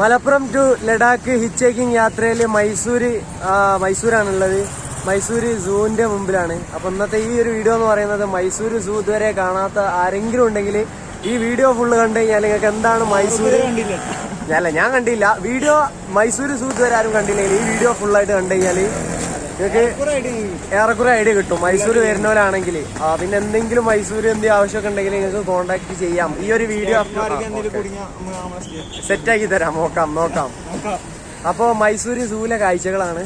Malappuram to Ladakh ഹിച്ചേക്കിംഗ് യാത്രയിൽ മൈസൂരാണുള്ളത്. മൈസൂർ സൂവിന്റെ മുമ്പിലാണ്. അപ്പൊ ഇന്നത്തെ ഈ ഒരു വീഡിയോ എന്ന് പറയുന്നത് മൈസൂർ സൂ ഇതുവരെ കാണാത്ത ആരെങ്കിലും ഉണ്ടെങ്കിൽ ഈ വീഡിയോ ഫുള്ള് കണ്ടു കഴിഞ്ഞാൽ നിങ്ങൾക്ക് എന്താണ് മൈസൂർ ഞാൻ കണ്ടില്ല. വീഡിയോ മൈസൂർ സൂ ഇതുവരെ ആരും കണ്ടില്ലെങ്കിൽ ഈ വീഡിയോ ഫുള്ളായിട്ട് കണ്ടു കഴിഞ്ഞാൽ നിങ്ങൾക്ക് ഏറെക്കുറെ ഐഡിയ കിട്ടും. മൈസൂർ വരുന്നവരാണെങ്കിൽ പിന്നെ എന്തെങ്കിലും മൈസൂർ എന്തെങ്കിലും ആവശ്യമൊക്കെ ഉണ്ടെങ്കിൽ നിങ്ങൾക്ക് കോൺടാക്ട് ചെയ്യാം. ഈ ഒരു വീഡിയോ സെറ്റാക്കി തരാം. നോക്കാം. അപ്പോൾ മൈസൂർ സൂവിലെ കാഴ്ചകളാണ്.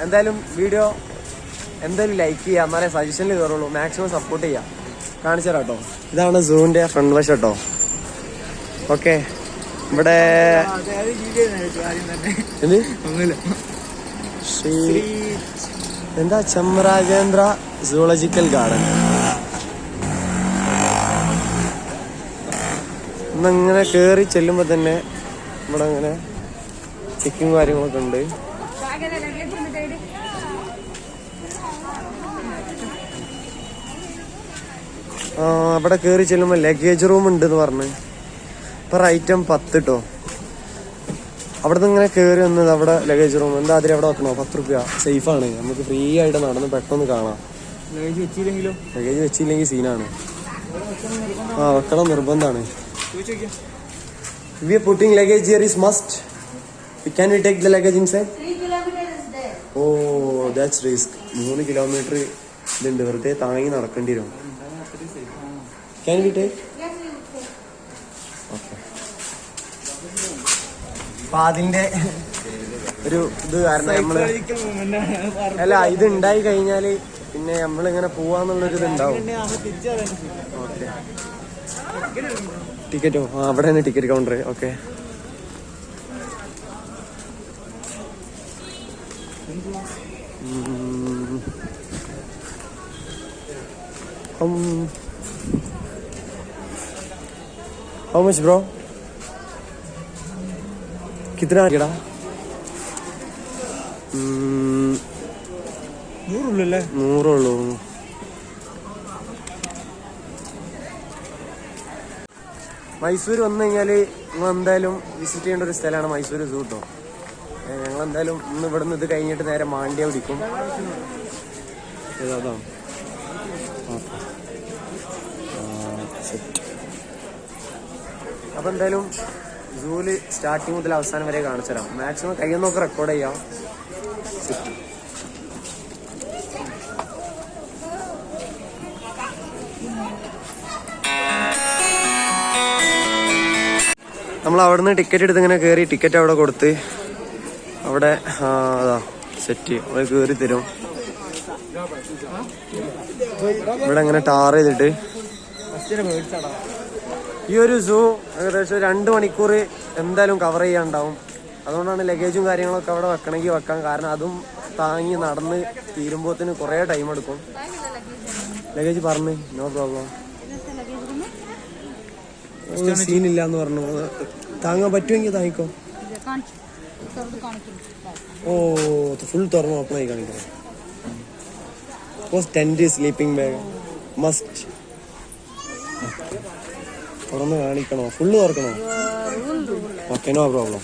എന്തായാലും വീഡിയോ ലൈക്ക് ചെയ്യാം, എന്നാലേ സജഷനിൽ കയറുള്ളൂ. മാക്സിമം സപ്പോർട്ട് ചെയ്യാം. കാണിച്ചു തരാം കേട്ടോ. ഇതാണ് സൂവിന്റെ ഫ്രണ്ട് വശം കേട്ടോ. ഓക്കെ, ഇവിടെ എന്താ ചമരാജേന്ദ്ര സൂളജിക്കൽ ഗാർഡൻ. ഇന്നിങ്ങനെ കേറി ചെല്ലുമ്പോ തന്നെ ഇവിടെ ഇങ്ങനെ ചെക്കിങ് കാര്യങ്ങളൊക്കെ ഉണ്ട്. അവിടെ കേറി ചെല്ലുമ്പോ ലഗേജ് റൂം ഉണ്ട് എന്ന് പറഞ്ഞ് പെർ ഐറ്റം 10 കേട്ടോ. അവിടെ നിന്ന് ഇങ്ങനെ കയറി വന്നത് അവിടെ ലഗേജ് റൂം എന്താ അതിൽ അവിടെ വെക്കണോ? 10 രൂപ. സേഫാണ്, നമുക്ക് ഫ്രീ ആയിട്ട് നടന്ന് പെട്ടെന്ന് കാണാം. ലഗേജ് വെച്ചില്ലെങ്കിൽ സീനാണ്. വെക്കണം, നിർബന്ധമാണ്. We are putting luggage here is must. Can we take the luggage inside? 3 kilometers is there. Oh, that's risk. 3 kilometer ഇതുണ്ട്, വെറുതെ താങ്ങി നടക്കേണ്ടി വരും. Can we take? Yes, we will take. Okay. അപ്പൊ അതിന്റെ ഒരു ഇത് കാരണം നമ്മള് ഇത് ഉണ്ടായി കഴിഞ്ഞാല് പിന്നെ നമ്മളിങ്ങനെ പോവാന്നുള്ളൊരു ഇത് ഉണ്ടാവും. ഓക്കെ, ടിക്കറ്റോ? അവിടെ തന്നെ ticket counter. Okay, how much bro? कितना केड़ा 100 മൈസൂർ വന്നു കഴിഞ്ഞാല് നിങ്ങൾ എന്തായാലും വിസിറ്റ് ചെയ്യേണ്ട ഒരു സ്ഥലമാണ് മൈസൂർ സൂ കേട്ടോ. ഞങ്ങൾ എന്തായാലും ഇന്ന് ഇവിടുന്ന് ഇത് കഴിഞ്ഞിട്ട് നേരെ മാണ്ഡ്യ പിടിക്കും. ഏതാ അപ്പൊ എന്തായാലും സൂല് സ്റ്റാർട്ടിങ് മുതൽ അവസാനം വരെ കാണിച്ചു തരാം. മാക്സിമം കയ്യൊന്നൊക്കെ റെക്കോർഡ് ചെയ്യാം. നമ്മൾ അവിടെ നിന്ന് ടിക്കറ്റ് എടുത്ത് ഇങ്ങനെ കയറി ടിക്കറ്റ് അവിടെ കൊടുത്ത് അവിടെ അതാ സെറ്റ് അവിടെ കയറി തരും. ഇവിടെ അങ്ങനെ ടാർ ചെയ്തിട്ട് ഈ ഒരു സൂ ഏകദേശം 2 മണിക്കൂർ എന്തായാലും കവർ ചെയ്യാണ്ടാവും. അതുകൊണ്ടാണ് ലഗേജും കാര്യങ്ങളൊക്കെ അവിടെ വെക്കണമെങ്കിൽ വെക്കാം. കാരണം അതും താങ്ങി നടന്ന് തീരുമ്പോത്തിന് കുറേ ടൈം എടുക്കും. ലഗേജ് പറഞ്ഞു നോ പ്രോബ്ലം, സീനില്ല എന്ന് പറഞ്ഞു. താങ്ങാൻ പറ്റുമെങ്കിൽ താങ്ങിക്കോ. ഓ ഫുൾ തുറന്നു ഓപ്പണായി കാണിക്കണം. ടെന്റ് സ്ലീപ്പിംഗ് ബാഗ് മസ്റ്റ് തുറന്ന് കാണിക്കണോ? ഫുള്ള് തുറക്കണോ? Okay, no problem.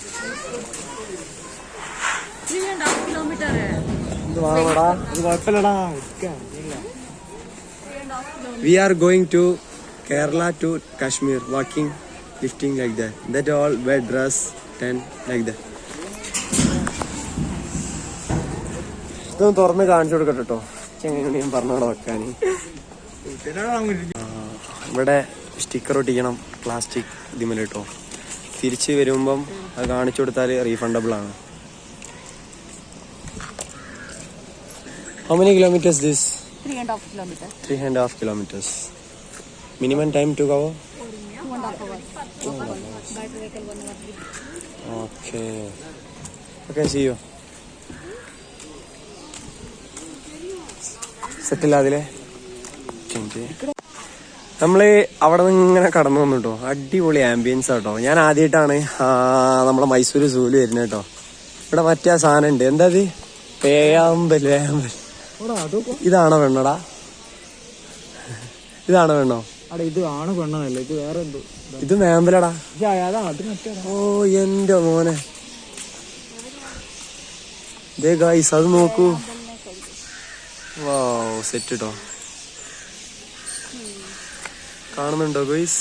ഇത് വാങ്ങടാ, ഇത് കുഴപ്പമില്ലടാ. We are going to Kerala to Kashmir, walking, lifting like that. That all bed dress, tent like that. ഇതൊന്ന് തുറന്ന് കാണിച്ചു കൊടുക്കട്ടെ കേട്ടോ. എങ്ങനെയാണ് പറഞ്ഞോടെ വെക്കാൻ. ഇവിടെ സ്റ്റിക്കർ ഒട്ടിക്കണം, പ്ലാസ്റ്റിക് ഇതിമേൽ കേട്ടോ. തിരിച്ച് വരുമ്പം അത് കാണിച്ചു കൊടുത്താൽ റീഫണ്ടബിൾ ആണ്. How many kilometers this? 3.5 kilometers. 3.5 kilometers. Minimum time to go? 2.5 hours. Battery vehicle 1 hour. Okay. Okay, see you. സെറ്റില്ല അതിലെ നമ്മള് അവിടെ നിന്ന് ഇങ്ങനെ കടന്നു വന്നു കേട്ടോ. അടിപൊളി ആംബിയൻസ് കേട്ടോ. ഞാൻ ആദ്യമായിട്ടാണ് നമ്മളെ മൈസൂർ സൂല് വരുന്നത് കേട്ടോ. ഇവിടെ മറ്റേ സാധനം ഉണ്ട്, എന്താ അത്? വേമ്പൽ. ഇതാണോ വേണോടാ? ഇതാണോ വേണോ? അവിടെ ഇത് ആണ് പെണ്ണതല്ല, ഇത് വേറെ എന്തോ. ഇത് മേമ്പലടാ. അതാ അത് മറ്റേ. ഓ എന്റെ മോനെ, ദേ ഗൈസ് അത് നോക്കൂ. വാവ് സെറ്റ് കേട്ടോ, കാണുന്നുണ്ടോ ഗൈസ്?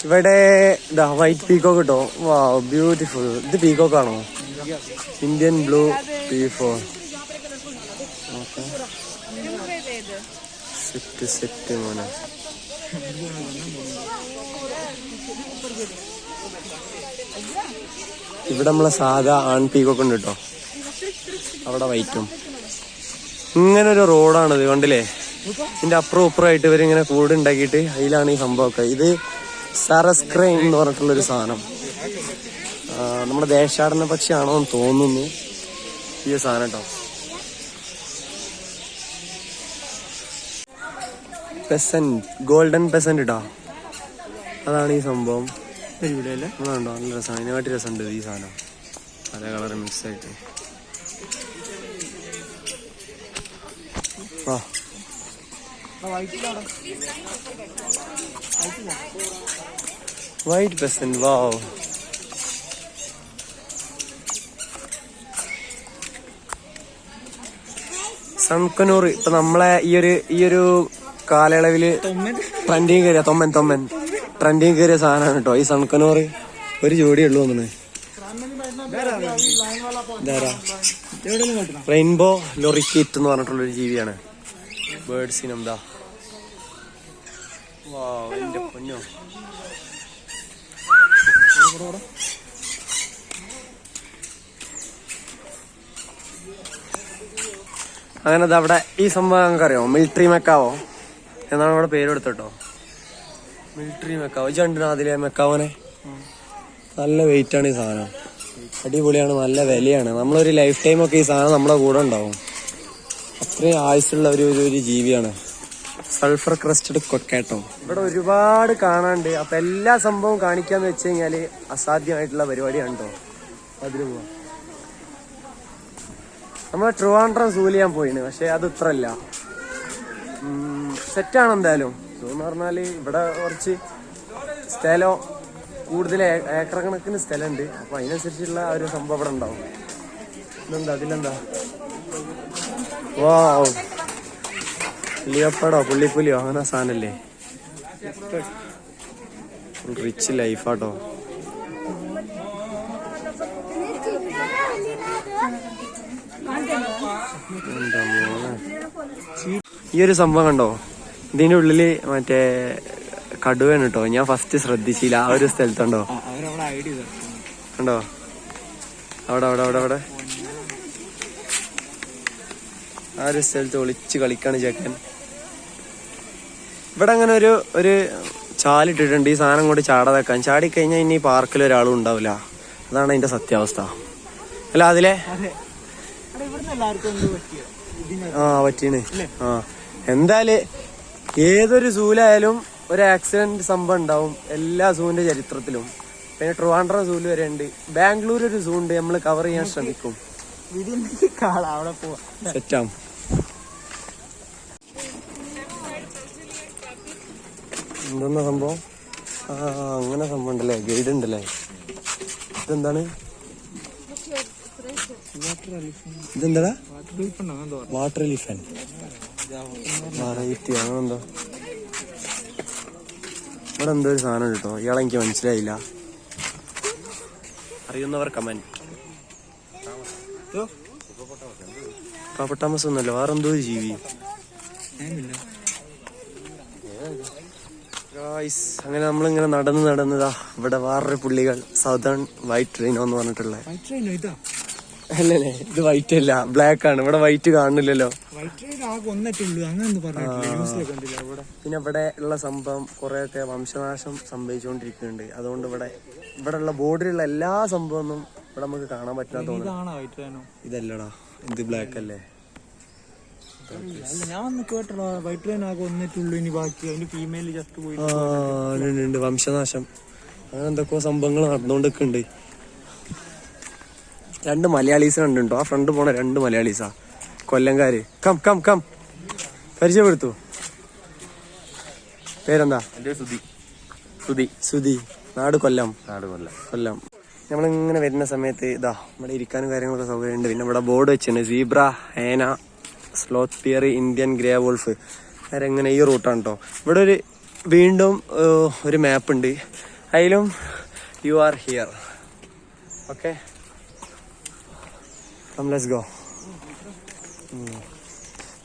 ഇവിടെ ഇതാ വൈറ്റ് പീക്കോക്ക് കിട്ടോ. വാവ് ബ്യൂട്ടിഫുൾ. ഇത് പീക്കോക്ക് ആണോ? Indian blue P4. Set set മോനെ. ഇവിടെ നമ്മളെ സാധാ ആൺ പീക്കോക്ക് ഉണ്ട് കേട്ടോ, അവിടെ വൈറ്റും. ഇങ്ങനെ ഒരു റോഡാണിത് കണ്ടില്ലേ? ഇതിന്റെ അപ്പുറം ഇപ്പുറമായിട്ട് ഇവരിങ്ങനെ കൂട് ഉണ്ടാക്കിയിട്ട് അതിലാണ് ഈ സംഭവമൊക്കെ. ഇത് സറസ് ക്രെയിൻ എന്ന് പറഞ്ഞിട്ടുള്ളൊരു സാധനം. നമ്മുടെ ദേശാടന പക്ഷിയാണോ എന്ന് തോന്നുന്നു ഈ സാധനം കേട്ടോ. പെസന്റ്, ഗോൾഡൻ പെസന്റ് കേട്ടോ, അതാണ് ഈ സംഭവം. ഉണ്ടോ നല്ല രസമാണ്, അതിനെക്കാട്ടി രസമുണ്ട് ഈ സാധനം, പല കളർ മിക്സ് ആയിട്ട്. ആ വൈറ്റ് പെസന്റ്. വാവ്. സൺകനൂർ ഇപ്പൊ നമ്മളെ ഈ ഒരു കാലയളവില് ട്രെൻഡിങ് കയറിയ ട്രെൻഡിങ് കയറിയ സാധനമാണ് കേട്ടോ ഈ സൺകനൂർ. ഒരു ജോഡിയേ ഉള്ളൂ തോന്നുന്നു. റെയിൻബോ ലൊറിക്കീറ്റ് എന്ന് പറഞ്ഞിട്ടുള്ളൊരു ജീവിയാണ്. ബേർഡ്സിനെന്താ വാവ് എന്റെ പൊന്നോ. അങ്ങനെ അവിടെ ഈ സംഭവം നമുക്കറിയോ, മിലിറ്ററി മെക്കാവോ എന്നാണ് അവിടെ പേര് കൊടുത്തിട്ടോ. മിലിറ്ററി മെക്കാവോ ചണ്ടിന് അതിലെ മെക്കാവോനെ. നല്ല വെയിറ്റ് ആണ് ഈ സാധനം, അടിപൊളിയാണ്, നല്ല വിലയാണ്. നമ്മളൊരു ലൈഫ് ടൈം ഒക്കെ ഈ സാധനം നമ്മളെ കൂടെ ഉണ്ടാവും. അത്രയും ആയുസുള്ള ഒരു ജീവിയാണ് സൾഫർ ക്രസ്റ്റഡ് കൊക്കാട്ടോ. ഇവിടെ ഒരുപാട് കാണാണ്ട്. അപ്പൊ എല്ലാ സംഭവവും കാണിക്കാന്ന് വെച്ച് കഴിഞ്ഞാല് അസാധ്യമായിട്ടുള്ള പരിപാടിയാണ് കേട്ടോ. അതിന് പോവാം. നമ്മളെ ട്രിവാൻഡ്രം സൂല് ചെയ്യാൻ പോയിന്, പക്ഷെ അത് ഇത്ര അല്ല. സെറ്റാണ് എന്തായാലും. സൂ എന്ന് പറഞ്ഞാല് ഇവിടെ കുറച്ച് സ്ഥലം കൂടുതൽ ഏക്കർ കണക്കിന് സ്ഥലമുണ്ട്. അപ്പൊ അതിനനുസരിച്ചുള്ള ഒരു സംഭവം ഇവിടെ ഉണ്ടാവും. ഇതെന്താ അതിലെന്താ? വാവ്, ലിയോപ്പടോ പുള്ളിപ്പുലിയോ അങ്ങനെ സാധനല്ലേ. റിച്ച് ലൈഫാട്ടോ. ഈ ഒരു സംഭവം കണ്ടോ? ഇതിന്റെ ഉള്ളില് മറ്റേ കടുവയാണ് കേട്ടോ. ഞാൻ ഫസ്റ്റ് ശ്രദ്ധിച്ചില്ല. ആ ഒരു സ്ഥലത്തുണ്ടോ കണ്ടോ? അവിടെ ആ ഒരു സ്ഥലത്ത് ഒളിച്ച് കളിക്കാണ് ചേക്കൻ. ഇവിടെ അങ്ങനെ ഒരു ചാലിട്ടിട്ടുണ്ട് ഈ സാധനം കൊണ്ട് ചാടാതെക്കാൻ. ചാടിക്കഴിഞ്ഞാൽ ഇനി പാർക്കിൽ ഒരാളും ഉണ്ടാവില്ല. അതാണ് അതിന്റെ സത്യാവസ്ഥ അല്ല അതിലെ. പറ്റീണ്. എന്തായാലും ഏതൊരു സൂലായാലും ഒരു ആക്സിഡന്റ് സംഭവം ഉണ്ടാവും എല്ലാ സൂവിന്റെ ചരിത്രത്തിലും. പിന്നെ ട്രിവാൻഡ്രം സൂല് വരെ ഉണ്ട്. ബാംഗ്ലൂർ ഒരു സൂ ഉണ്ട്, നമ്മൾ കവർ ചെയ്യാൻ ശ്രമിക്കും. സെറ്റാം. എന്തെന്നാ സംഭവം? അങ്ങനെ സംഭവം ഉണ്ടല്ലേ, ഗൈഡ് ഉണ്ടല്ലേ. ഇതെന്താണ്? ഇതെന്താ? Water elephant. അങ്ങനെന്തോ ഇവിടെ എന്തോ ഒരു സാധനം കേട്ടോ. ഇയാളെ എനിക്ക് മനസ്സിലായില്ല. അറിയുന്നവർ കമന്റ്. പാപ്പട്ടാമസ് ഒന്നല്ല, വേറെന്തോ ഒരു ജീവി. അങ്ങനെ നമ്മളിങ്ങനെ നടന്നതാ. ഇവിടെ വേറൊരു പുള്ളികൾ സൗതേൺ വൈറ്റ് റൈനോ എന്ന് പറഞ്ഞിട്ടുള്ള. അല്ലല്ലേ, ഇത് വൈറ്റ് അല്ല, ബ്ലാക്ക് ആണ്. ഇവിടെ വൈറ്റ് കാണുന്നില്ലല്ലോ. പിന്നെ ഇവിടെ ഉള്ള സംഭവം കുറെയൊക്കെ വംശനാശം സംഭവിച്ചുകൊണ്ടിരിക്കുന്നുണ്ട്. അതുകൊണ്ട് ഇവിടെ ഉള്ള ബോർഡിലുള്ള എല്ലാ സംഭവമൊന്നും ഇവിടെ നമുക്ക് കാണാൻ പറ്റാൻ തോന്നുന്നു. ഇതല്ലടാ, ഇത് ബ്ലാക്ക് അല്ലേ? വംശനാശം അങ്ങനെ എന്തൊക്കെയോ സംഭവങ്ങൾ നടന്നുകൊണ്ടിരിക്കുന്നുണ്ട്. 2 മലയാളീസ് കണ്ടുണ്ടോ? ആ ഫ്രണ്ട് പോണ 2 മലയാളീസാ, കൊല്ലംകാര്. കം പരിചയപ്പെടുത്തു. പേരെന്താ? എൻ്റെ സുധി. സുധി. നാട് കൊല്ലം. കൊല്ലം. നമ്മളിങ്ങനെ വരുന്ന സമയത്ത് ഇതാ ഇവിടെ ഇരിക്കാനും കാര്യങ്ങളൊക്കെ സൗകര്യമുണ്ട്. പിന്നെ ഇവിടെ ബോർഡ് വെച്ചിട്ടുണ്ട് zebra, hyena, sloth bear, Indian grey wolf. നേരെ ഇങ്ങനെ ഈ റൂട്ടാണ് കേട്ടോ. ഇവിടെ ഒരു വീണ്ടും ഒരു മാപ്പ് ഉണ്ട്, അതിലും you are here. Okay, let's go.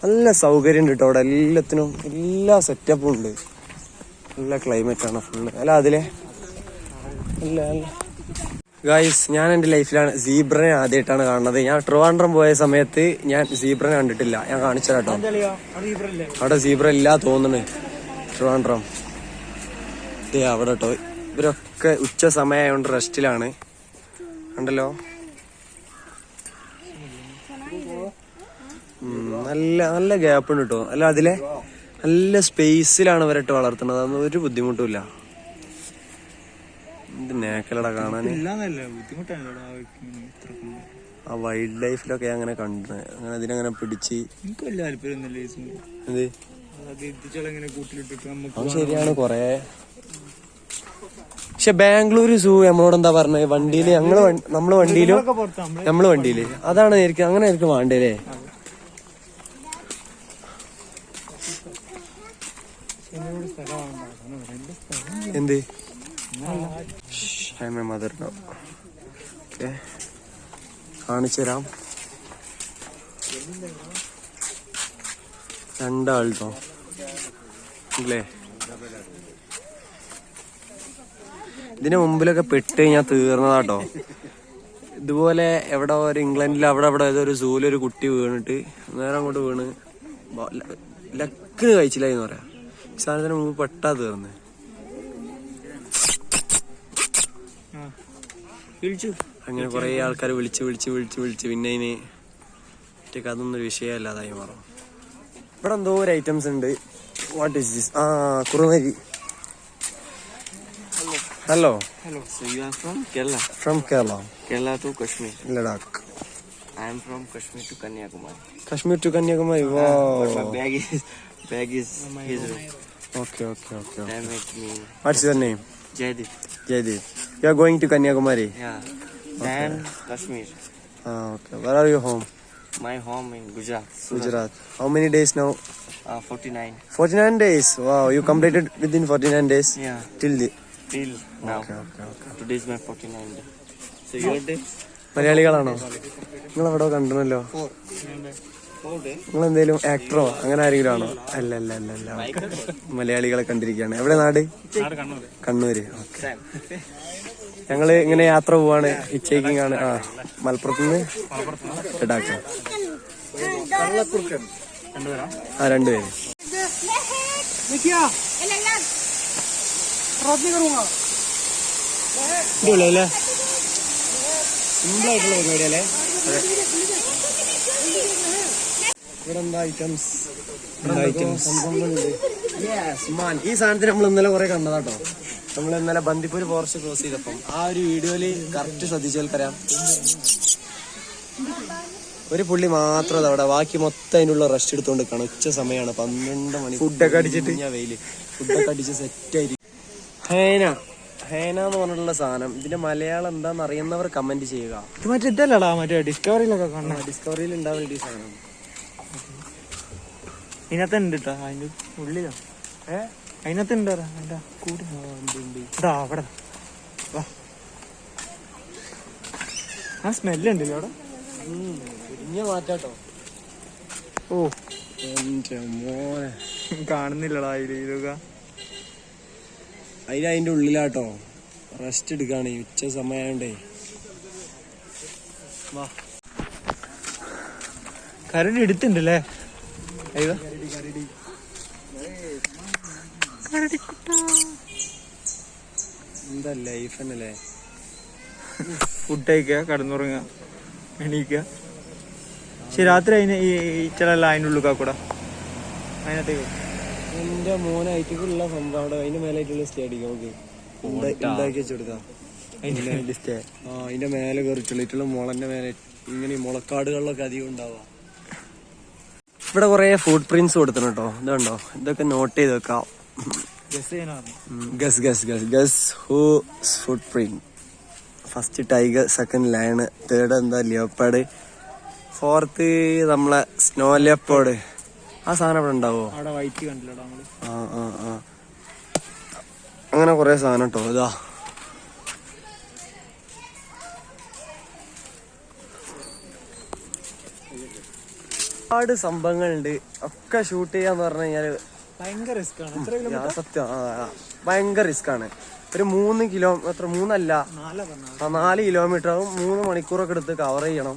നല്ല സൗകര്യം ഉണ്ട് കേട്ടോ അവിടെ, എല്ലാത്തിനും എല്ലാ സെറ്റപ്പും ഉണ്ട്. നല്ല ക്ലൈമറ്റ് ആണ് ഫുള്ള്. അല്ല അതിലെ അല്ല ഗായ്സ്, ഞാൻ എൻ്റെ ലൈഫിലാണ് സീബ്രനെ ആദ്യമായിട്ടാണ് കാണുന്നത്. ഞാൻ ട്രിവാൻഡ്രം പോയ സമയത്ത് ഞാൻ സീബ്രനെ കണ്ടിട്ടില്ല. ഞാൻ കാണിച്ചു കേട്ടോ, അവിടെ സീബ്ര ഇല്ല തോന്നുന്നു ട്രിവാൻഡ്രം. അവിടെ കേട്ടോ, ഇവരൊക്കെ ഉച്ച സമയമായതുകൊണ്ട് റെസ്റ്റിലാണ്. ഉണ്ടല്ലോ, നല്ല നല്ല ഗ്യാപ്പ് ഉണ്ട് കേട്ടോ. അല്ല അതിലെ നല്ല സ്പേസിലാണ് ഇവരിട്ട് വളർത്തുന്നത്, അതൊന്നും ഒരു ബുദ്ധിമുട്ടുമില്ല. ഇത് നേക്കലട കാണാൻ ആ വൈൽഡ് ലൈഫിലൊക്കെ അങ്ങനെ കണ്ടു, അങ്ങനെ അതിനങ്ങനെ പിടിച്ച്. അത് ശരിയാണ് കൊറേ. പക്ഷെ ബാംഗ്ലൂർ സൂ നമ്മളോട് എന്താ പറഞ്ഞത്, വണ്ടിയില് നമ്മള് വണ്ടിയില് അതാണ് ആയിരിക്കും, അങ്ങനെ ആയിരിക്കും വേണ്ടല്ലേ. എന്ത് മദർ ഓക്കെ, കാണിച്ചു തരാം. രണ്ടാൾട്ടോ അല്ലേ. ഇതിന് മുമ്പിലൊക്കെ പെട്ട് കഴിഞ്ഞാൽ തീർന്നതാട്ടോ. ഇതുപോലെ എവിടെ ഒരു ഇംഗ്ലണ്ടിൽ അവിടെ ഏതോ ഒരു സൂലൊരു കുട്ടി വീണിട്ട് നേരെ അങ്ങോട്ട് വീണ് ലക്ക് കഴിച്ചില്ല എന്ന് പറയാം. സാധനത്തിന് മുമ്പ് പെട്ടാ തീർന്ന്. അങ്ങനെ കുറെ ആൾക്കാർ വിളിച്ച് പിന്നെ അതിന് ഒറ്റക്ക് അതൊന്നും ഒരു വിഷയമല്ലാതായി മാറും. ഇവിടെ എന്തോ ഒരു ഐറ്റംസ് ഉണ്ട്. What is this? കുറുമരി. Hello. So you are from Kerala? From Kerala. Kerala to Kashmir. Ladakh. I am from Kashmir to Kanyakumari. Kashmir to Kanyakumari. Wow. But my bag is his. Okay. Damn it, me. What's your name? Jaydeep. You are going to Kanyakumari? Yeah. Then Kashmir. Okay. Where are you home? My home in Gujarat. Gujarat. How many days now? 49. 49 days. Wow, you completed within 49 days? Yeah. Till now. Okay. Today is my 49th day. So your day? മലയാളികളാണോ നിങ്ങൾ? അവിടെ കണ്ടല്ലോ. 4 days. നിങ്ങൾ എന്തേലും ആക്ടറോ അങ്ങനെ ആരെങ്കിലും ആണോ? അല്ല മലയാളികളെ കണ്ടിരിക്കുകയാണ്. എവിടെ നാട്? കണ്ണൂര്. ഓക്കെ. ഞങ്ങള് ഇങ്ങനെ യാത്ര പോവാണ്, ഹിച്ചേക്കിംഗ് ആണ്. മലപ്പുറത്തുനിന്ന് ലഡാക്ക്. രണ്ടുപേര്. സിമ്പിൾ ആയിട്ടുള്ള പരിപാടി അല്ലേ? ഇവിടെ എന്താ ഐറ്റംസ്? ഈ സാധനത്തിന് നമ്മൾ ഇന്നലെ കുറെ കണ്ടതാട്ടോ. നമ്മൾ ഇന്നലെ ബന്ദിപ്പൂർ ഫോറസ്റ്റ് ക്രോസ് ചെയ്തപ്പം ആ ഒരു വീഡിയോയില് കറക്റ്റ് ശ്രദ്ധിച്ചാൽക്കറിയാം. ഒരു പുള്ളി മാത്രം അവിടെ, ബാക്കി മൊത്തം അതിനുള്ള റെസ്റ്റ് എടുത്തോണ്ട് നിൽക്കണം. ഉച്ച സമയമാണ്, 12 മണി. ഫുഡൊക്കെ അടിച്ചിട്ട് വെയില് ഫുഡൊക്കെ അടിച്ച് സെറ്റായിരിക്കും. ഹേന എന്ന് പറഞ്ഞിട്ടുള്ള സാധനം, ഇതിന്റെ മലയാളം എന്താന്ന് അറിയുന്നവർ കമന്റ് ചെയ്യുക. ഇത് മറ്റേ ഇതല്ലടാ, മറ്റേ ഡിസ്കവറിയിലൊക്കെ കാണാം. ഡിസ്കവറിയിൽ ഉണ്ടാവുന്ന ഈ സാധനം ഇതിനകത്ത് ഉണ്ട് കേട്ടോ, അതിന്റെ ഉള്ളിലാ. അതിനകത്ത് ഉണ്ട് അതിന്റെ കൂടി. അവിടെ ആ സ്മെല്ലുണ്ടല്ലോ അവിടെ. മാറ്റാട്ടോ. ഓ എന്റെ മോനെ, കാണുന്നില്ലടാ ഇതൊക്കെ. അതിന്റെ ഉള്ളിലാട്ടോ റെസ്റ്റ് എടുക്കാണ്, ഉച്ച സമയാണ്ടേ. കരടി എടുത്തുണ്ടല്ലേ. എന്താ ലൈഫ് തന്നെയല്ലേ. ഫുഡ് കഴിക്കുക, കിടന്നുറങ്ങുക, എണീക്കുക. പക്ഷെ രാത്രി അതിന് ഈ ഈച്ചളെല്ലാം അതിൻ്റെ ഉള്ളിൽ കൂടെ അതിനകത്തേക്ക്. എന്റെ മോനായിട്ടുള്ള സംഭവം അവിടെ അതിന്റെ മേലായിട്ടുള്ള സ്റ്റേ അടിക്കാം. നമുക്ക് ഉണ്ടാക്കി വെച്ചെടുക്കാം. അതിന്റെ മേലെ കയറിട്ടുള്ള മുളന്റെ മേലെ ഇങ്ങനെ മുളക്കാടുകളിലൊക്കെ അധികം ഉണ്ടാവുക. ഇവിടെ കുറെ ഫുഡ് പ്രിന്റ്സ് കൊടുത്തിട്ടുണ്ട് കേട്ടോ. ഇതുണ്ടോ, ഇതൊക്കെ നോട്ട് ചെയ്ത് വെക്കാം. ഗസ് ചെയ്യാനാണ്. Guess whose footprint. First tiger, second lion, third എന്താ ലിയോപ്പാഡ്, ഫോർത്ത് നമ്മളെ സ്നോ ലിയോപ്പാഡ്. ആ സാധനം ഇവിടെ ഉണ്ടാവോ? അവിടെ വൈറ്റ് കണ്ടില്ലടാ നമ്മള്. ആ അങ്ങനെ കൊറേ സാധനം കേട്ടോ. ഇതാ ഒരുപാട് സംഭവങ്ങളുണ്ട്. ഒക്കെ ഷൂട്ട് ചെയ്യാന്ന് പറഞ്ഞു കഴിഞ്ഞാല് ഭയങ്കര റിസ്ക് ആണ്. എത്ര കിലോമീറ്റർ? സത്യം ഭയങ്കര റിസ്ക് ആണ്. ഒരു 3 കിലോമീറ്റർ, 4 കിലോമീറ്റർ ആവും. 3 മണിക്കൂറൊക്കെ എടുത്ത് കവർ ചെയ്യണം.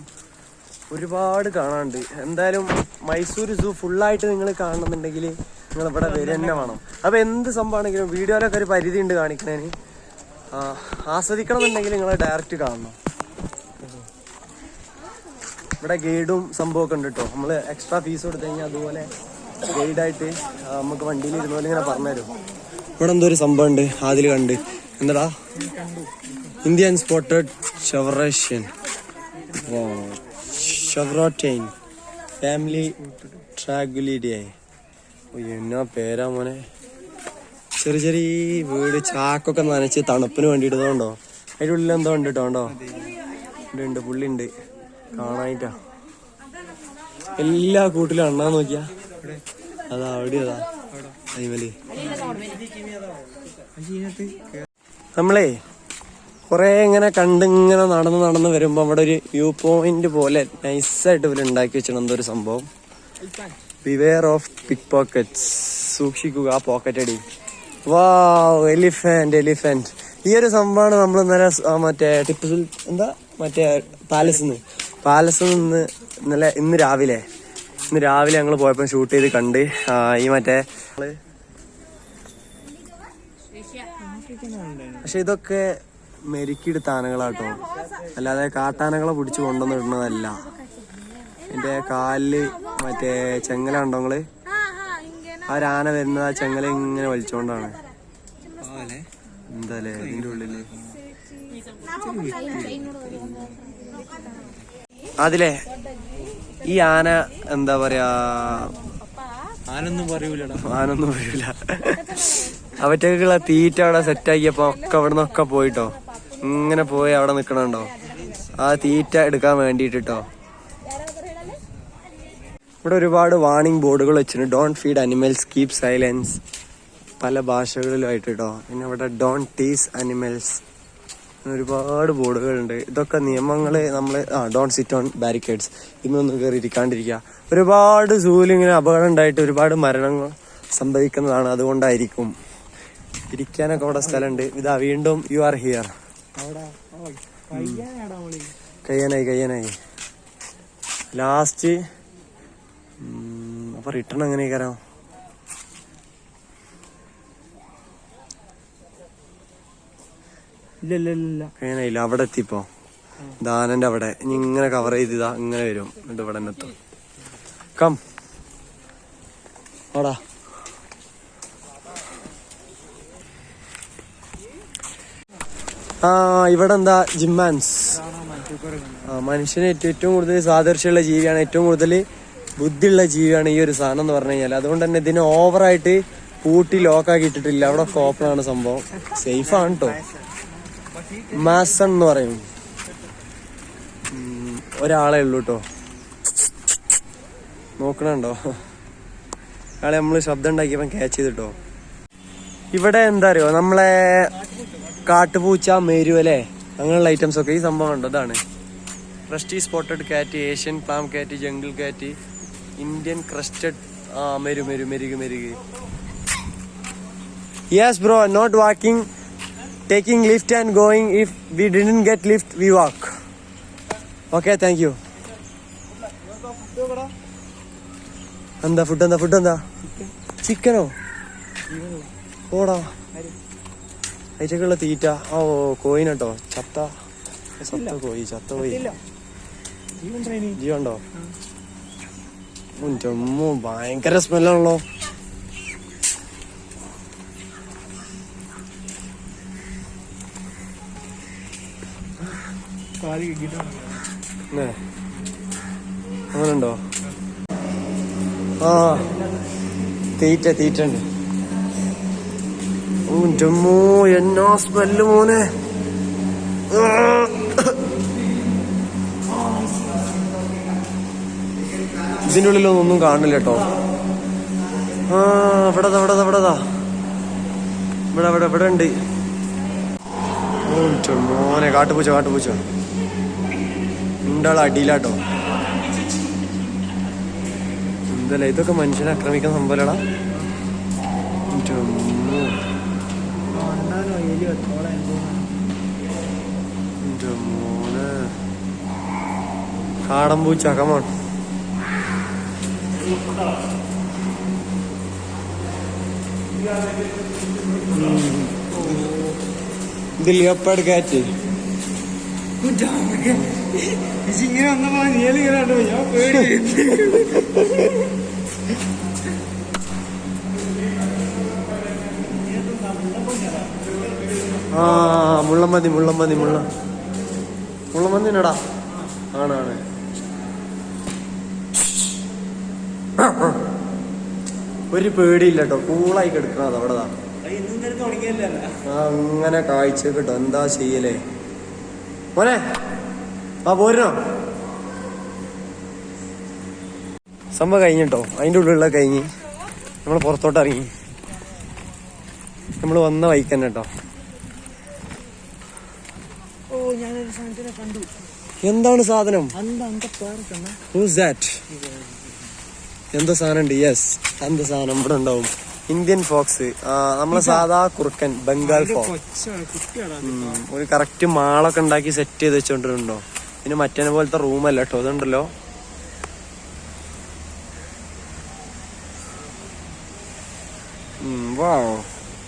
ഒരുപാട് കാണാനുണ്ട്. എന്തായാലും മൈസൂർ സൂ ഫുള്ളായിട്ട് നിങ്ങൾ കാണണമെന്നുണ്ടെങ്കിൽ നിങ്ങൾ ഇവിടെ വരെ തന്നെ വേണം. അപ്പൊ എന്ത് സംഭവമാണെങ്കിലും വീഡിയോയിലൊക്കെ ഒരു പരിധി ഉണ്ട് കാണിക്കുന്നതിന്. ആസ്വദിക്കണം എന്നുണ്ടെങ്കിൽ നിങ്ങൾ ഡയറക്റ്റ് കാണണം. ഇവിടെ ഗൈഡും സംഭവമൊക്കെ ഉണ്ട് കേട്ടോ. നമ്മൾ എക്സ്ട്രാ ഫീസ് കൊടുത്തു കഴിഞ്ഞാൽ അതുപോലെ ഗൈഡായിട്ട് നമുക്ക് വണ്ടിയിൽ ഇരുന്നോലെ ഇങ്ങനെ പറഞ്ഞുതരും. ഇവിടെ എന്തോ ഒരു സംഭവം ഉണ്ട്, അതിൽ കണ്ട്. എന്താടാ? Indian spotted chevrotain family Tragulidae. എന്നാ പേരാ മോനെ. ചെറിയ ചെറിയ വീട്, ചാക്കൊക്കെ നനച്ച് തണുപ്പിന് വേണ്ടിയിട്ടതുകൊണ്ടോ. അതിൻ്റെ ഉള്ളിൽ എന്തോ ഉണ്ട് കേട്ടോ. ഉണ്ട് പുള്ളി ഉണ്ട് കാണാനായിട്ടാ. എല്ലാ കൂട്ടിലും അണ്ണാ നോക്കിയാ. അതാ അവിടെ അതാ അയിമല്. നമ്മളേ കൊറേ ഇങ്ങനെ കണ്ടിങ്ങനെ നടന്ന് വരുമ്പോ അവിടെ ഒരു വ്യൂ പോയിന്റ് പോലെ നൈസായിട്ട് ഇവര് ഉണ്ടാക്കി വെച്ചിട്ടുണ്ട്. എന്തോ ഒരു സംഭവം. Beware of pick pockets. സൂക്ഷിക്കുക പോക്കറ്റ് അടി. Wow, elephant. ഈ ഒരു സംഭവമാണ് നമ്മൾ ഇന്നലെ മറ്റേ ടിപ്പു മറ്റേ പാലസിൽ നിന്ന് ഇന്ന് രാവിലെ ഞങ്ങൾ പോയപ്പോ ഷൂട്ട് ചെയ്ത് കണ്ട്. ഈ മറ്റേ പക്ഷെ ഇതൊക്കെ മെരുക്കിയെടുത്ത ആനകളാട്ടോ, അല്ലാതെ കാട്ടാനകളെ പിടിച്ച് കൊണ്ടുവന്നിടുന്നതല്ല. എന്റെ കാലില് മറ്റേ ചെങ്ങല ഉണ്ടോ നിങ്ങള്? ആ ഒരു ആന വരുന്നത് ആ ചെങ്ങല ഇങ്ങനെ വലിച്ചോണ്ടാണ്. എന്താല്ലേ ഇതിന്റെ ഉള്ളില് അതിലെ ഈ ആന എന്താ പറയാ, ആനൊന്നും പറയൂല. അവറ്റക്കുള്ള തീറ്റ അവിടെ സെറ്റാക്കിയപ്പോ ഒക്കെ അവിടെ നിന്നൊക്കെ പോയിട്ടോ. ഇങ്ങനെ പോയി അവിടെ നിക്കണുണ്ടോ ആ തീറ്റ എടുക്കാൻ വേണ്ടിട്ടോ. ഇവിടെ ഒരുപാട് വാർണിംഗ് ബോർഡുകൾ വെച്ചിട്ടുണ്ട്. Don't feed animals, keep silence, പല ഭാഷകളിലായിട്ട് കേട്ടോ. പിന്നെ ഇവിടെ ഡോണ്ട് ടീസ് അനിമൽസ്, ഒരുപാട് ബോർഡുകളുണ്ട്. ഇതൊക്കെ നിയമങ്ങള് നമ്മള് ഡോണ്ട് സിറ്റ് ഓൺ ബാരിക്കേഡ്സ്, ഇന്നൊന്നും കയറി ഇരിക്കാണ്ടിരിക്കുക. ഒരുപാട് സൂല് ഇങ്ങനെ അപകടം ഉണ്ടായിട്ട് ഒരുപാട് മരണങ്ങൾ സംഭവിക്കുന്നതാണ്. അതുകൊണ്ടായിരിക്കും. ഇരിക്കാനൊക്കെ അവിടെ സ്ഥലമുണ്ട്. ഇതാ വീണ്ടും യു ആർ ഹിയർ. കഴിയാനായി ലാസ്റ്റ്. അപ്പൊ റിട്ടേൺ എങ്ങനെ കയറാം? ഇല്ല കഴിയാനായില്ല. അവിടെ എത്തിപ്പോ ദാനന്റെ അവിടെ ഇനി ഇങ്ങനെ കവർ ചെയ്താ ഇങ്ങനെ വരും. എന്നിട്ട് ഇവിടെ തന്നെ എത്തും. കം ഓടാ. ഇവിടെ എന്താ ജിമ്മാൻസ്. മനുഷ്യന് ഏറ്റവും കൂടുതൽ സാദൃശ്യമുള്ള ജീവിയാണ്, ഏറ്റവും കൂടുതൽ ബുദ്ധിയുള്ള ജീവിയാണ് ഈ ഒരു സാധനം എന്ന് പറഞ്ഞു കഴിഞ്ഞാൽ. അതുകൊണ്ട് തന്നെ ഇതിനെ ഓവറായിട്ട് പൂട്ടി ലോക്കാക്കി ഇട്ടിട്ടില്ല. അവിടെ ഓപ്പണാണ് സംഭവം. സേഫാണ് കേട്ടോ. മാസൺ എന്ന് പറയും. ഒരാളെ ഉള്ളൂ കേട്ടോ. നോക്കണുണ്ടോ? അയാളെ നമ്മള് ശബ്ദം ഉണ്ടാക്കിയപ്പോ ക്യാച്ച് ചെയ്തിട്ടോ. ഇവിടെ എന്താ അറിയോ, നമ്മളെ കാട്ടുപൂച്ച, മേരുവലെ അങ്ങനെയുള്ള ഐറ്റംസ് ഒക്കെ ഈ സംഭവം ഉണ്ടോ. ഇതാണ് rusty spotted cat, Asian palm cat, jungle cat, Indian crested മെരുക്. Yes bro, not walking, taking lift and going. If we didn't get lift, we walk. Okay, thank you. എന്താ ഫുഡ് എന്താ? ചിക്കനോ? ഓടാ അതിലേക്കുള്ള തീറ്റ. ഓ കോയിനട്ടോ. ചത്ത കോയി ജീവണ്ടോ? ചുമ്മ ഭയങ്കര സ്മെല്ലാണല്ലോ. അങ്ങനുണ്ടോ? തീറ്റ ഉണ്ട്. ജമ്മു എന്നാ സ്മെല്ല് മോനെ. ഇതിൻ്റെ ഉള്ളിലൊന്നും ഒന്നും കാണില്ല കേട്ടോ. ഇവിടെതാ ഇവിടെ ഉണ്ട്. മോനെ കാട്ടുപൂച്ച ഉണ്ടാളെ അടിയിലാട്ടോ. എന്തല്ല ഇതൊക്കെ മനുഷ്യനെ ആക്രമിക്കാൻ സംഭവല്ലടാ. മോനെ കാടമ്പൂച്ച കമോൺ. ഇത് ലിയോപ്പാർഡ് കാറ്റ്. ഇങ്ങനെ വന്നപ്പോ നീലിങ്ങനെ ഞാൻ പേടി. മുള്ളമ്പന്നിനടാ. ആണ് ഒരു പേടിയില്ല കേട്ടോ. കൂളായി കിടക്കണത് അവിടെതാ. അങ്ങനെ കാഴ്ച കേട്ടോ. എന്താ ചെയ്യലേ മോനെ. പോരണോ? സംഭവം കഴിഞ്ഞിട്ടോ. അതിൻ്റെ ഉള്ളിലുള്ള കഴിഞ്ഞ് നമ്മൾ പുറത്തോട്ട് ഇറങ്ങി. നമ്മൾ വന്ന വൈക്ക് തന്നെ കേട്ടോ. ഞാനൊരു സാധനത്തിനെ കണ്ടു. എന്താണ് സാധനം? Who's that? എന്താ സാധനം ഉണ്ട്? യെസ്, എന്താ സാധനം ഇവിടെ ഉണ്ടാവും. ഇന്ത്യൻ ഫോക്സ്, നമ്മളെ സാധാ കുറുക്കൻ, ബംഗാൾ ഫോക്സ്. ഒരു കറക്റ്റ് മാളൊക്കെ ഉണ്ടാക്കി സെറ്റ് ചെയ്ത് വെച്ചോണ്ടിട്ടുണ്ടോ. പിന്നെ മറ്റേ പോലത്തെ റൂമല്ല കേട്ടോ. അതുണ്ടല്ലോ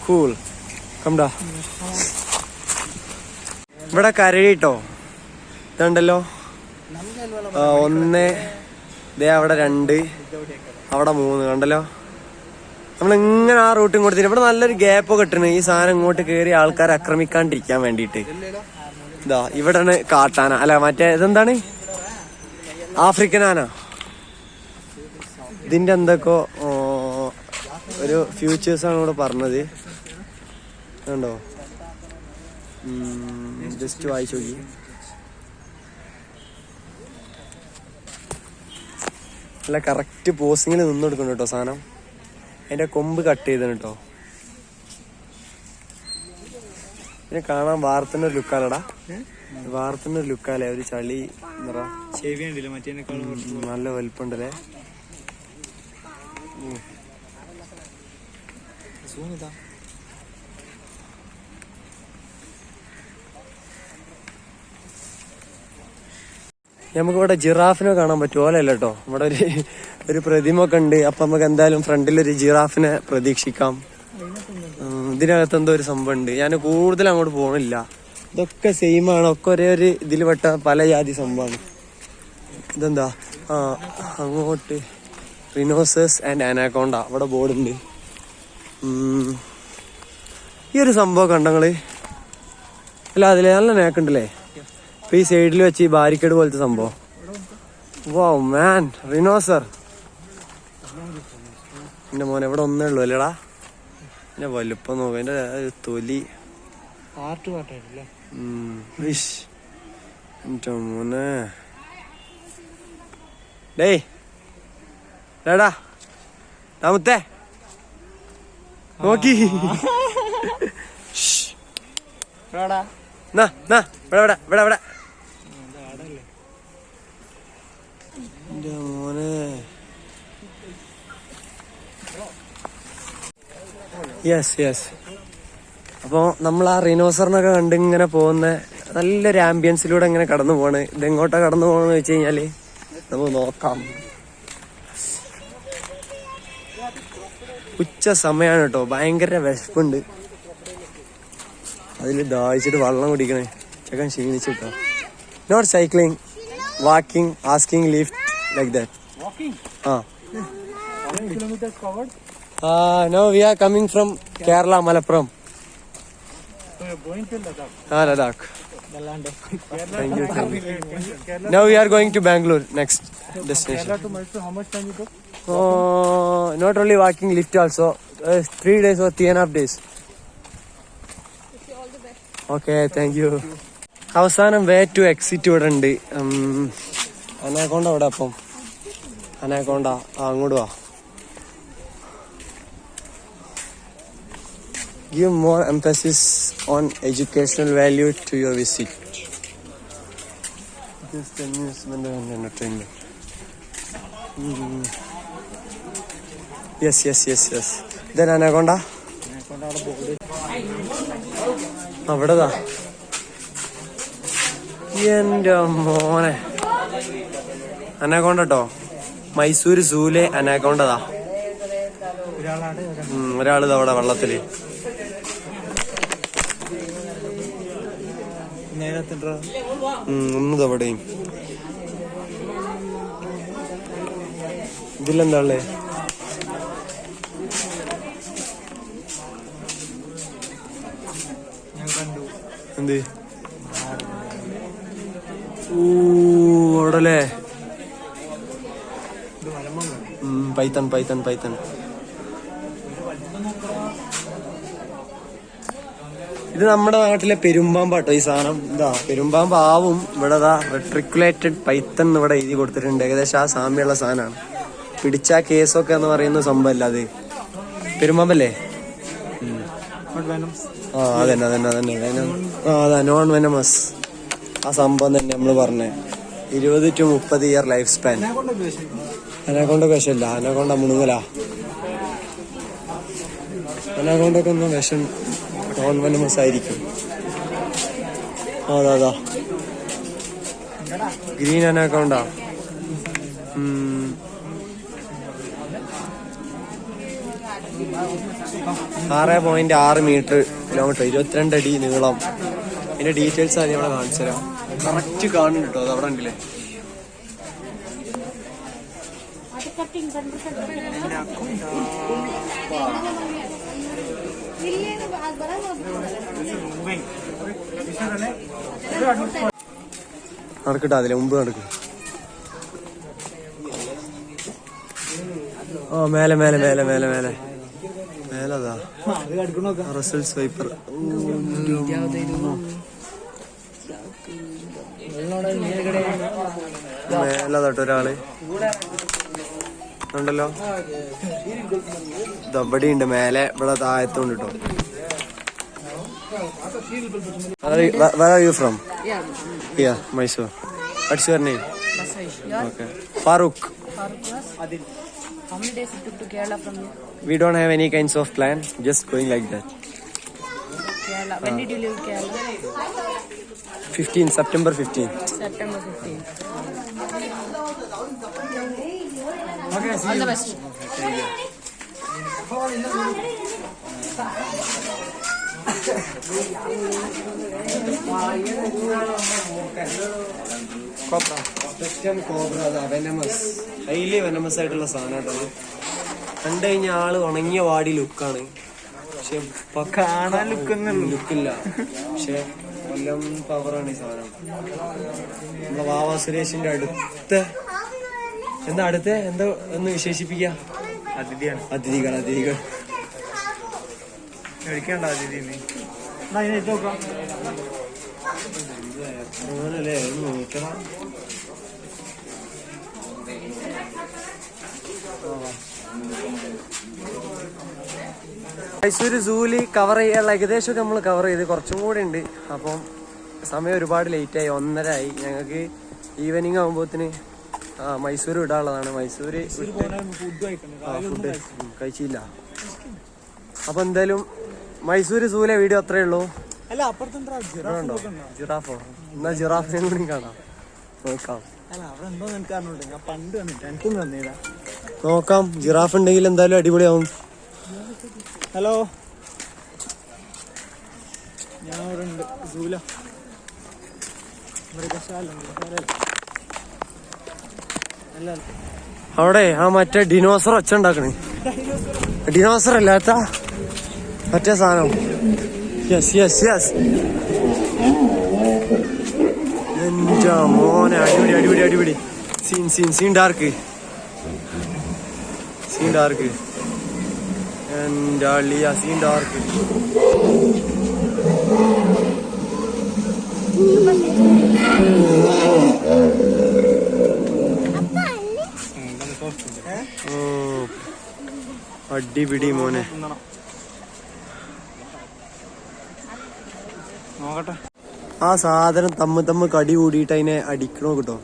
കൂൾ. കണ്ടാ ഇവിടെ കരടിട്ടോ. ഇതുണ്ടല്ലോ 1, അവിടെ 2, അവിടെ 3 കണ്ടല്ലോ. നമ്മളിങ്ങനെ ആ റൂട്ടും കൊടുത്തിട്ട് ഇവിടെ നല്ലൊരു ഗ്യാപ്പ് കിട്ടണ് ഈ സാധനം ഇങ്ങോട്ട് കയറി ആൾക്കാരെ ആക്രമിക്കാണ്ടിരിക്കാൻ വേണ്ടിയിട്ട്. ഇതാ ഇവിടെയാണ് കാട്ടാന, അല്ല മറ്റേ ഇതെന്താണ് ആഫ്രിക്കൻ ആന. ഇതിന്റെ എന്തൊക്കെ ഒരു ഫ്യൂച്ചേഴ്സാണ് ഇവിടെ പറഞ്ഞത്. കണ്ടോ? ജസ്റ്റ് വായിച്ചു നോക്കി. നല്ല കറക്റ്റ് പോസിങ്ങിൽ നിന്ന് കൊടുക്കണം കേട്ടോ സാധനം. അതിന്റെ കൊമ്പ് കട്ട് ചെയ്തതാണ് കേട്ടോ. പിന്നെ കാണാൻ വാർത്തന്റെ ഒരു ലുക്കാലടാ. വാർത്തന്റെ ഒരു ലുക്കാലേ. ഒരു ചളി നല്ല വലുപ്പുണ്ടല്ലേ. നമുക്കിവിടെ ജിറാഫിനെ കാണാൻ പറ്റുമോ? അല്ലല്ലോ കേട്ടോ. ഇവിടെ ഒരു പ്രതിമ ഒക്കെ ഉണ്ട്. അപ്പൊ നമുക്ക് എന്തായാലും ഫ്രണ്ടിലൊരു ജിറാഫിനെ പ്രതീക്ഷിക്കാം. ഇതിനകത്ത് എന്തോ ഒരു സംഭവം ഉണ്ട്. ഞാൻ കൂടുതൽ അങ്ങോട്ട് പോകണില്ല. ഇതൊക്കെ സെയിം ആണ്. ഒക്കെ ഒരേ ഒരു ഇതിൽ പെട്ട പല ജാതി സംഭവമാണ്. ഇതെന്താ അങ്ങോട്ട് റിനോസസ് ആൻഡ് അനാക്കോണ്ട. അവിടെ ബോർഡുണ്ട്. ഈ ഒരു സംഭവം കണ്ടങ്ങള് അല്ല അതിലെ നല്ല നേക്കുണ്ടല്ലേ. അപ്പൊ ഈ സൈഡിൽ വെച്ച് ഈ ബാരിക്കേഡ് പോലത്തെ സംഭവം. വൗ മാൻ, റിനോസർ. എന്റെ മോനെ ഇവിടെ ഒന്നേ ഉള്ളൂ അല്ലേടാ. എന്റെ വലുപ്പം നോക്ക. എന്റെ തൊലി മോനെ. ഡേയ് ഡാടാ മുത്തേ നോക്കി. ഇവിടെ മോനെ. യെസ്. അപ്പൊ നമ്മൾ ആ റിനോസറിനൊക്കെ കണ്ട് ഇങ്ങനെ പോകുന്ന നല്ലൊരു ആംബിയൻസിലൂടെ ഇങ്ങനെ കടന്നു പോണ്. ഇതെങ്ങോട്ടാ കടന്നു പോകണമെന്ന് വെച്ച് കഴിഞ്ഞാല് നമുക്ക് നോക്കാം. ഉച്ച സമയമാണ് കേട്ടോ. ഭയങ്കര വിശപ്പുണ്ട്. അതില് ദാഹിച്ചിട്ട് വെള്ളം കുടിക്കണേ. ചെക്കൻ ക്ഷീണിച്ചിട്ടോ. Not cycling, walking, asking lift like that. Kilometers covered? Now we are coming from Kerala, Malappuram. So you're going to Ladakh? Ladakh. The land of Thank you. Now we are going to Bangalore, next destination. Kerala to Mysore, how much time you took? Not only walking, lift also. 3 days or 3.5 days. Okay, thank you. അവസാനം way to exit ഇവിടെ ഉണ്ട്. Anaconda അവിടെ. അപ്പം anaconda അങ്ങോട്ട് വാ. Give more emphasis on educational value to your visit. Just amusement and entertainment. Yes. Then Anaconda? അവിടെതാ. എന്റെ മോനെ, anaconda കേട്ടോ. മൈസൂര് സൂലെ അനാക്കോണ്ടതാ. ഒരാളിതാ അവിടെ വെള്ളത്തില്. ഒന്നതവിടെയും. ഇതിലെന്താ ഉള്ളേ? എന്ത് അവിടല്ലേ? പൈത്തൺ. ഇത് നമ്മുടെ നാട്ടിലെ പെരുമ്പാമ്പാട്ടോ ഈ സാധനം. ഇതാ പെരുമ്പാമ്പ് ആവും. ഇവിടെ റെട്രിക്കുലേറ്റഡ് പൈത്തൺ ഇവിടെ എഴുതി കൊടുത്തിട്ടുണ്ട്. ഏകദേശം ആ സാമ്യമുള്ള സാധനമാണ്. പിടിച്ച കേസൊക്കെ എന്ന് പറയുന്ന സംഭവമല്ല അത്. പെരുമ്പാമ്പല്ലേ? അതന്നെ. അതാ നോൺ വെനമസ്. ആ സംഭവം തന്നെ നമ്മള് പറഞ്ഞേ. 20 to 30 year life span. Anaconda വിഷമല്ല. അനാക്കോണ്ട മുണുങ്ങലാ. അനാക്കോണ്ടൊക്കെ ഒന്ന് വിഷം നോൺ വെനമസ് ആയിരിക്കും. അതാ ഗ്രീൻ അനാക്കോണ്ട. 6.6 മീറ്റർ കിലോമീറ്റർ, 22 അടി നീളം. ഇതിന്റെ ഡീറ്റെയിൽസ് ആദ്യം അവിടെ കാണിച്ചു തരാം. കറക്റ്റ് കാണുന്നുണ്ട് കേട്ടോ. അത് അവിടെ ഉണ്ടല്ലേ? നടക്കട്ടെ, അതിലെ മുമ്പ് നടക്കും. മേലതാ റസൽസ് വൈപ്പർ. മേലതാട്ടോ ഒരാള് ഉണ്ടല്ലോ. ഇതവിടെയുണ്ട് മേലെ. ഇവിടെ താഴത്തുണ്ട് കേട്ടോ. Where are you from? Yeah, Mysore. What's your name? Okay. Farooq. How many days it took to Kerala from here? We don't have any kinds of plan. Just going like that. Kerala. When did you leave Kerala? 15 September 15. September 15th. All the best. Highly venomous ആയിട്ടുള്ള സാധനമായിട്ടത്. കണ്ടു കഴിഞ്ഞാൽ ആള് ഉണങ്ങിയ വാടി ലുക്കാണ്. പക്ഷെ കാണാൻ ലുക്കില്ല. പക്ഷെ കൊല്ലം പവറാണ് ഈ സാധനം. നമ്മളെ വാവാ സുരേഷിന്റെ അടുത്ത എന്താ ഒന്ന് വിശേഷിപ്പിക്ക? അതിഥികൾ കഴിക്കണ്ട അതിഥി. അങ്ങനല്ലേ? ഒന്ന് നോക്കണം. മൈസൂര് സൂല് കവർ ചെയ്യാനുള്ള ഏകദേശമൊക്കെ നമ്മൾ കവർ ചെയ്ത്. കുറച്ചും കൂടെ ഉണ്ട്. അപ്പം സമയം ഒരുപാട് ലേറ്റായി. 1:30 ആയി. ഞങ്ങൾക്ക് ഈവനിങ് ആകുമ്പോത്തിന് മൈസൂർ വിടാനുള്ളതാണ്. മൈസൂര് ഫുഡ് കഴിച്ചില്ല. അപ്പൊ എന്തായാലും മൈസൂര് സൂലെ വീഡിയോ അത്രേ ഉള്ളൂ. ഉണ്ടോ ജിറാഫോ? എന്നാ ജിറാഫിനെ കൂടി കാണാം. നോക്കാം. ജിറാഫ് ഉണ്ടെങ്കിൽ എന്തായാലും അടിപൊളിയാവും. ഹലോ, ഞാൻ ഇവിടെ ഉണ്ട്. സൂല അവിടെ ആ മറ്റേ ഡിനോസർ ഒച്ച ഉണ്ടാക്കണേ. ഡിനോസർ അല്ലാത്ത മറ്റേ സാധനം. യെസ് എന്റെ മോനെ, അടിപൊളി. Scene dark. എന്റെ അളിയ സീൻ ഡാർക്ക്. അടിപിടി മോനെ. നോക്കട്ടെ. ആ സാധനം തമ്മ് കടി കൂടിയിട്ട് അതിനെ അടിക്കണോ കിട്ടോ,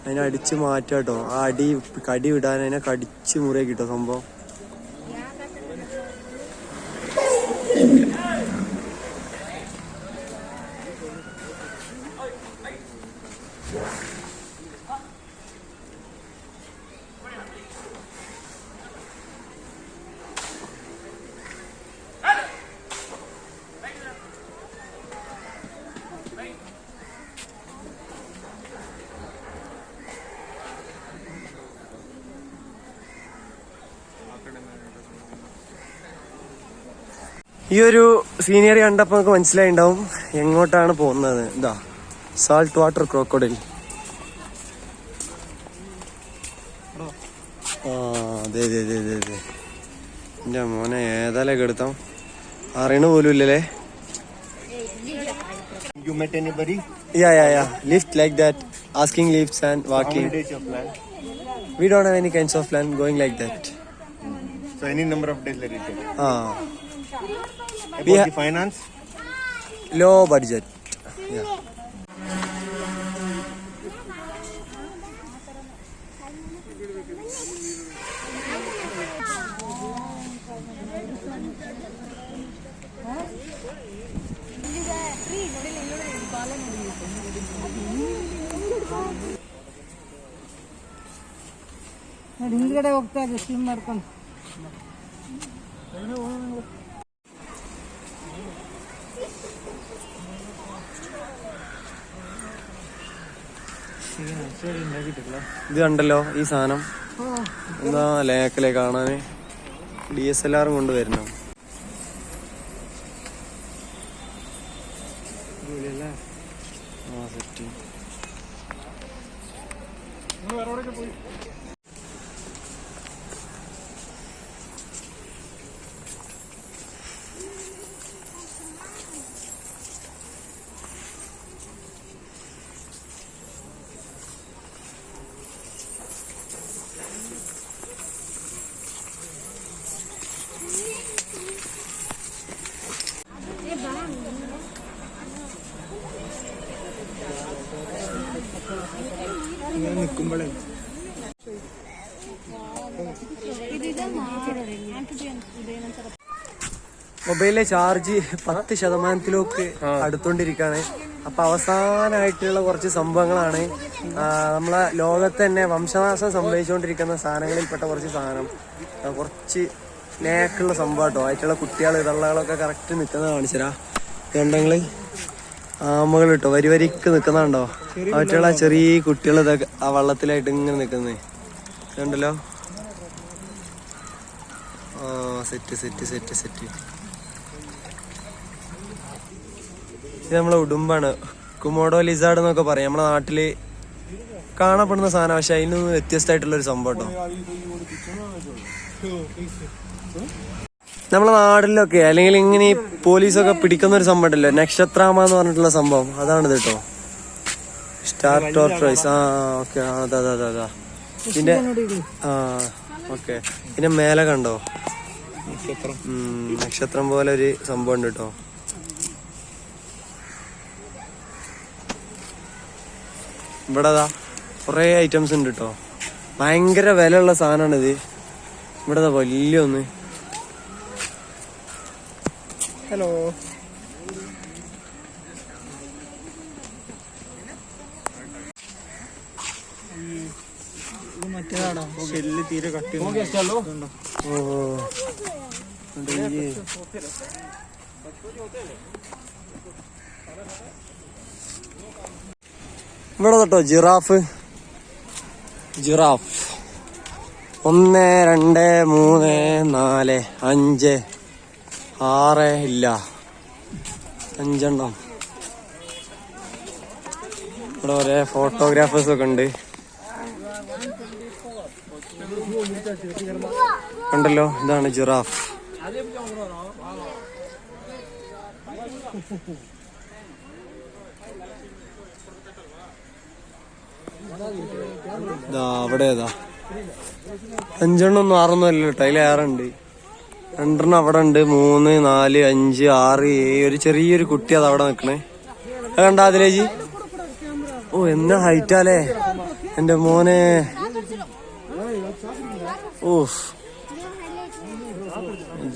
അതിനെ അടിച്ച് മാറ്റാട്ടോ. ആ കടി വിടാൻ അതിനെ കടിച്ച് മുറിയെ കിട്ടോ സംഭവം. ഈ ഒരു സീനിയർ കണ്ടപ്പോ നമുക്ക് മനസ്സിലായിണ്ടാവും എങ്ങോട്ടാണ് പോകുന്നത്. ഇതാ സാൾട്ട് വാട്ടർ ക്രോക്കോഡൈൽ. ആ അതെ അതെ അതെ അതെ അതെ. എന്റെ മോനെ ഏതായാലും കെടുത്താം അറിയണ പോലും ഇല്ലല്ലേ. You met anybody? Yeah. Lift like that, asking lifts and How walking. many days your plan? We don't have any kinds of plan going like that. So any number of days let it take. We About the finance? Low budget. Yeah. ಹಿಂದ್ಗಡೆ ಹೋಗ್ತಾ ಇದೆ swim ಮಾಡ್ಕೊಂಡು. ഇത് കണ്ടല്ലോ ഈ സാധനം എന്താ ലേക്കലെ കാണാന് DSLR കൊണ്ടുവരണം. നിൽക്കുമ്പോഴേ മൊബൈലിലെ ചാർജ് 10% അടുത്തോണ്ടിരിക്കുകയാണ്. അപ്പൊ അവസാനമായിട്ടുള്ള കുറച്ച് സംഭവങ്ങളാണ് നമ്മളെ ലോകത്ത് തന്നെ വംശനാശം സംഭവിച്ചുകൊണ്ടിരിക്കുന്ന സാധനങ്ങളിൽപ്പെട്ട കുറച്ച് സാധനം. കുറച്ച് നേക്കുള്ള സംഭവം കേട്ടോ. ആയിട്ടുള്ള കുട്ടികൾ തള്ളകളൊക്കെ കറക്റ്റ് നിൽക്കുന്നത് കാണിച്ചരാ. കണ്ടെങ്കില് ആമകൾ കേട്ടോ വരിക്ക് നിൽക്കുന്നുണ്ടോ. ആയിട്ടുള്ള ചെറിയ കുട്ടികൾ ഇതൊക്കെ ആ വള്ളത്തിലായിട്ട് ഇങ്ങനെ നിൽക്കുന്നത് കണ്ടല്ലോ. സെറ്റ് ഇത് നമ്മളെ ഉടുമ്പാണ്. കുമോഡോ ലിസാർഡ് എന്നൊക്കെ പറയാം. നമ്മളെ നാട്ടില് കാണപ്പെടുന്ന സാധനം. പക്ഷെ അതിൽ നിന്ന് വ്യത്യസ്തമായിട്ടുള്ള ഒരു സംഭവം കേട്ടോ. നമ്മളെ നാട്ടിലൊക്കെ അല്ലെങ്കിൽ ഇങ്ങനെ ഈ പോലീസൊക്കെ പിടിക്കുന്ന ഒരു സംഭവം ഉണ്ടല്ലോ, നക്ഷത്രാമ എന്ന് പറഞ്ഞിട്ടുള്ള സംഭവം. അതാണിത് കേട്ടോ. Star tortoise. ഓക്കെ അതാ ഇതിന്റെ ഓക്കെ. ഇതിന്റെ മേലെ കണ്ടോ നക്ഷത്രം പോലെ ഒരു സംഭവം ഉണ്ട് കേട്ടോ. ഇവിടെ കൊറേ ഐറ്റംസ് ഉണ്ട് കേട്ടോ. ഭയങ്കര വിലയുള്ള സാധനമാണിത്. ഇവിടെ വലിയ ഒന്ന്. ഹലോ. ഇത് മറ്റേതാണോ ഷെല്ല് തീരെ കട്ടി. ഇവിടെ തൊട്ടോ ജിറാഫ് 1 2 3 4 5 6 ഇല്ല 5 എണ്ണം. ഇവിടെ ഒരേ ഫോട്ടോഗ്രാഫേഴ്സ് ഒക്കെ ഉണ്ട് കണ്ടല്ലോ. ഇതാണ് ജിറാഫ്. ഇതാ അവിടെ ഏതാ 5 ഒന്നും 6 ഒന്നും അല്ല കേട്ടോ, അതിൽ 6 ഉണ്ട്. 2 അവിടെ ഉണ്ട്, 3, 4, 5, 6, 7. ഒരു ചെറിയൊരു കുട്ടി അത് അവിടെ നിക്കണേ, അത് കണ്ടാ അതിലേജി? ഓ എന്നാ ഹൈറ്റാലേ എന്റെ മോനെ. ഓ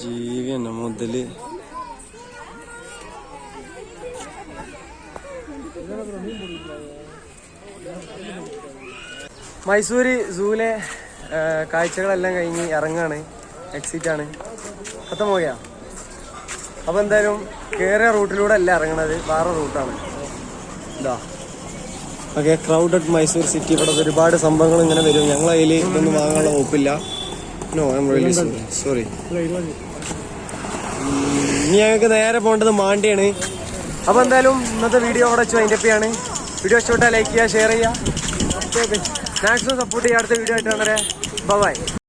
ജീവി തന്നെ മുതല്. മൈസൂര് സൂവിലെ കാഴ്ചകളെല്ലാം കഴിഞ്ഞ് ഇറങ്ങാണ്, എക്സിറ്റ് ആണ്. കത്തം പോയാ. അപ്പൊ എന്തായാലും കേറിയ റൂട്ടിലൂടെ അല്ല ഇറങ്ങണത്, വേറെ റൂട്ടാണ്. ഇതാ ഓക്കെ, ക്രൗഡഡ് മൈസൂർ സിറ്റി. ഇവിടെ ഒരുപാട് സംഭവങ്ങൾ ഇങ്ങനെ വരും. ഞങ്ങൾ അതിൽ ഇതൊന്നും വാങ്ങാനുള്ള വകുപ്പില്ല. No I'm really sorry. ഇനി ഞങ്ങൾക്ക് നേരെ പോകേണ്ടത് മാണ്ടിയാണ്. അപ്പൊ എന്തായാലും ഇന്നത്തെ വീഡിയോ അവിടെ വെച്ച് അതിൻ്റെ ഒക്കെയാണ്. വീഡിയോ ഇഷ്ടപ്പെട്ടാൽ ലൈക്ക് ചെയ്യുക, ഷെയർ ചെയ്യുക, മാക്സിമം സപ്പോർട്ട് ചെയ്യുക. അടുത്ത വീഡിയോ ആയിട്ട് വളരെ ബൈ.